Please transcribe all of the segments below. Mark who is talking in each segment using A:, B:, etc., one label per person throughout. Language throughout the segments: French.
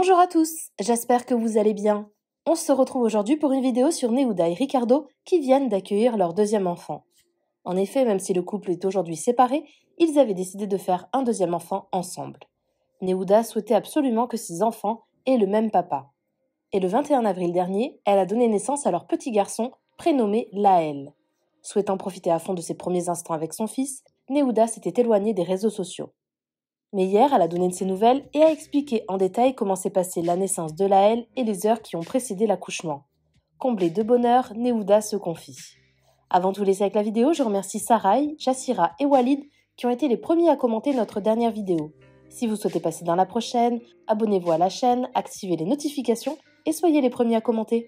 A: Bonjour à tous, j'espère que vous allez bien. On se retrouve aujourd'hui pour une vidéo sur Nehuda et Ricardo qui viennent d'accueillir leur deuxième enfant. En effet, même si le couple est aujourd'hui séparé, ils avaient décidé de faire un deuxième enfant ensemble. Nehuda souhaitait absolument que ses enfants aient le même papa. Et le 21 avril dernier, elle a donné naissance à leur petit garçon prénommé Laël. Souhaitant profiter à fond de ses premiers instants avec son fils, Nehuda s'était éloignée des réseaux sociaux. Mais hier, elle a donné de ses nouvelles et a expliqué en détail comment s'est passée la naissance de Laël et les heures qui ont précédé l'accouchement. Comblée de bonheur, Nehuda se confie. Avant de vous laisser avec la vidéo, je remercie Sarai, Jassira et Walid qui ont été les premiers à commenter notre dernière vidéo. Si vous souhaitez passer dans la prochaine, abonnez-vous à la chaîne, activez les notifications et soyez les premiers à commenter.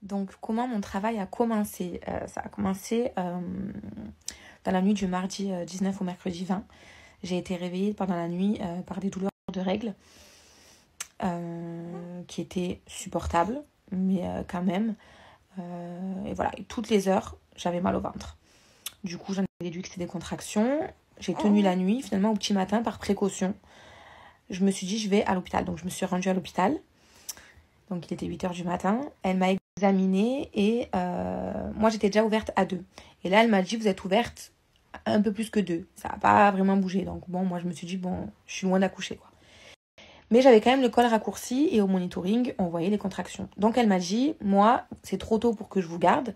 B: Donc, comment mon travail a commencé? Ça a commencé dans la nuit du mardi 19 au mercredi 20. J'ai été réveillée pendant la nuit par des douleurs de règles qui étaient supportables, mais quand même. Et voilà, et toutes les heures, j'avais mal au ventre. Du coup, j'en ai déduit que c'était des contractions. J'ai tenu la nuit, finalement, au petit matin, par précaution. Je me suis dit, je vais à l'hôpital. Donc, je me suis rendue à l'hôpital. Donc, il était 8h du matin. Elle m'a examinée et moi, j'étais déjà ouverte à 2. Et là, elle m'a dit, vous êtes ouverte un peu plus que 2. Ça n'a pas vraiment bougé. Donc, bon, moi, je me suis dit, bon, je suis loin d'accoucher, quoi. Mais j'avais quand même le col raccourci et au monitoring, on voyait les contractions. Donc, elle m'a dit, moi, c'est trop tôt pour que je vous garde.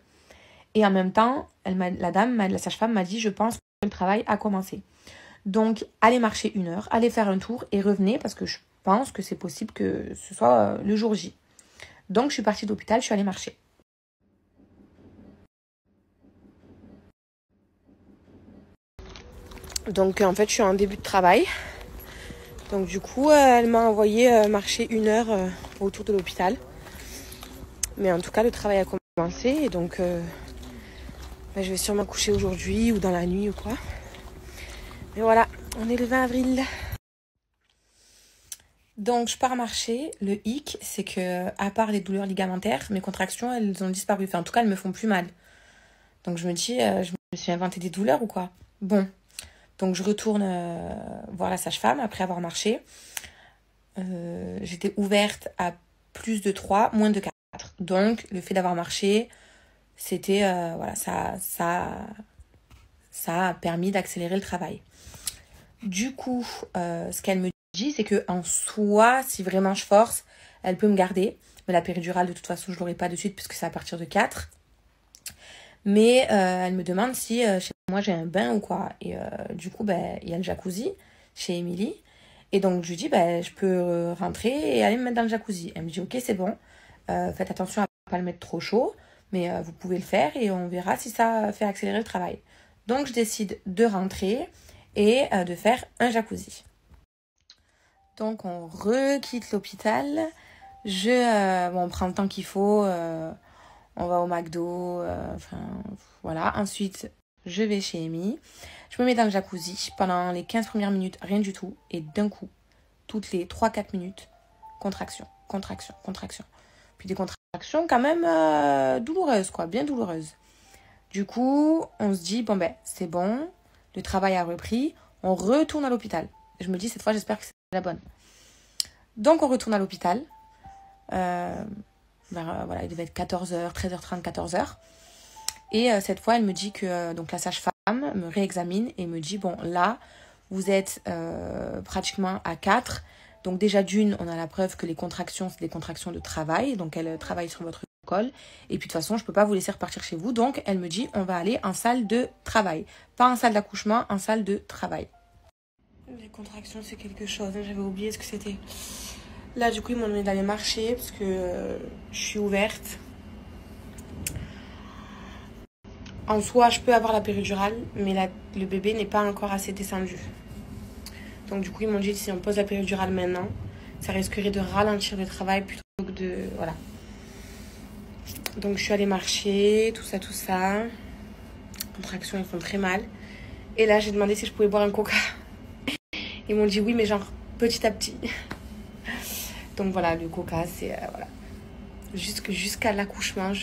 B: Et en même temps, la sage-femme m'a dit, je pense que le travail a commencé. Donc, allez marcher 1 heure, allez faire un tour et revenez parce que je pense que c'est possible que ce soit le jour J. Donc, je suis partie de l'hôpital, je suis allée marcher. Donc, en fait, je suis en début de travail. Donc, du coup, elle m'a envoyé marcher 1 heure autour de l'hôpital. Mais en tout cas, le travail a commencé. Et donc, je vais sûrement coucher aujourd'hui ou dans la nuit ou quoi. Mais voilà, on est le 20 avril. Donc, je pars marcher. Le hic, c'est que, à part les douleurs ligamentaires, mes contractions, elles ont disparu. Enfin, en tout cas, elles me font plus mal. Donc, je me dis, je me suis inventé des douleurs ou quoi? Bon. Donc, je retourne voir la sage-femme après avoir marché. J'étais ouverte à plus de 3, moins de 4. Donc, le fait d'avoir marché, c'était, voilà, ça a permis d'accélérer le travail. Du coup, ce qu'elle me dit, c'est qu'en soi, si vraiment je force, elle peut me garder. Mais la péridurale, de toute façon, je ne l'aurai pas de suite puisque c'est à partir de 4. Mais elle me demande si chez moi j'ai un bain ou quoi. Et du coup, il y a le jacuzzi chez Émilie. Et donc, je lui dis, je peux rentrer et aller me mettre dans le jacuzzi. Elle me dit, ok, c'est bon. Faites attention à ne pas le mettre trop chaud. Mais vous pouvez le faire et on verra si ça fait accélérer le travail. Donc, je décide de rentrer et de faire un jacuzzi. Donc, on requitte l'hôpital. On prend le temps qu'il faut. On va au McDo. Voilà. Ensuite, je vais chez Amy. Je me mets dans le jacuzzi pendant les 15 premières minutes, rien du tout. Et d'un coup, toutes les 3-4 minutes, contraction. Puis des contractions quand même douloureuses, quoi, bien douloureuses. Du coup, on se dit, c'est bon, le travail a repris, on retourne à l'hôpital. Je me dis, cette fois, j'espère que c'est la bonne. Donc, on retourne à l'hôpital. Il devait être 14h, 13h30, 14h. Et cette fois, elle me dit que donc la sage-femme me réexamine et me dit, bon, là, vous êtes pratiquement à 4. Donc déjà d'une, on a la preuve que les contractions, c'est des contractions de travail. Donc elle travaille sur votre col. Et puis de toute façon, je ne peux pas vous laisser repartir chez vous. Donc elle me dit, on va aller en salle de travail. Pas en salle d'accouchement, en salle de travail. Les contractions, c'est quelque chose. J'avais oublié ce que c'était. Là, du coup, ils m'ont demandé d'aller marcher parce que je suis ouverte. En soi, je peux avoir la péridurale, mais le bébé n'est pas encore assez descendu. Donc, du coup, ils m'ont dit si on pose la péridurale maintenant, ça risquerait de ralentir le travail plutôt que de... Voilà. Donc, je suis allée marcher, tout ça. Les contractions, elles font très mal. Et là, j'ai demandé si je pouvais boire un coca. Ils m'ont dit oui, mais genre petit à petit. Donc voilà, le coca, c'est voilà. Jusqu'à l'accouchement,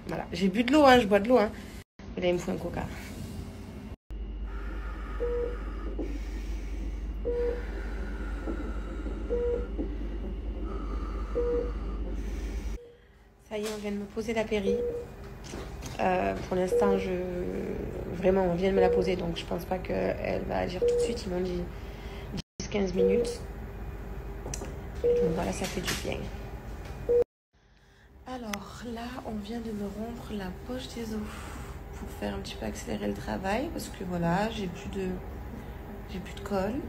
B: voilà. J'ai bu de l'eau, hein, je bois de l'eau, hein. Mais là, il me faut un coca. Ça y est, on vient de me poser la péri. Pour l'instant, vraiment, on vient de me la poser, donc je pense pas qu'elle va agir tout de suite. Ils m'ont dit 10-15 minutes. Donc voilà, ça fait du bien. Alors là, on vient de me rompre la poche des os pour faire un petit peu accélérer le travail parce que voilà, j'ai plus de colle.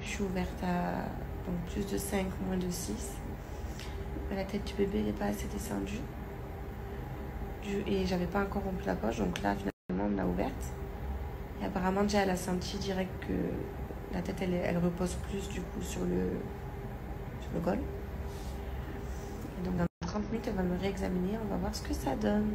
B: Je suis ouverte à donc plus de 5, moins de 6. La tête du bébé n'est pas assez descendue. Et j'avais pas encore rompu la poche, donc là finalement on me l'a ouverte. Et apparemment déjà elle a senti direct que la tête elle repose plus du coup sur le col. Et donc dans 30 minutes elle va me réexaminer, on va voir ce que ça donne.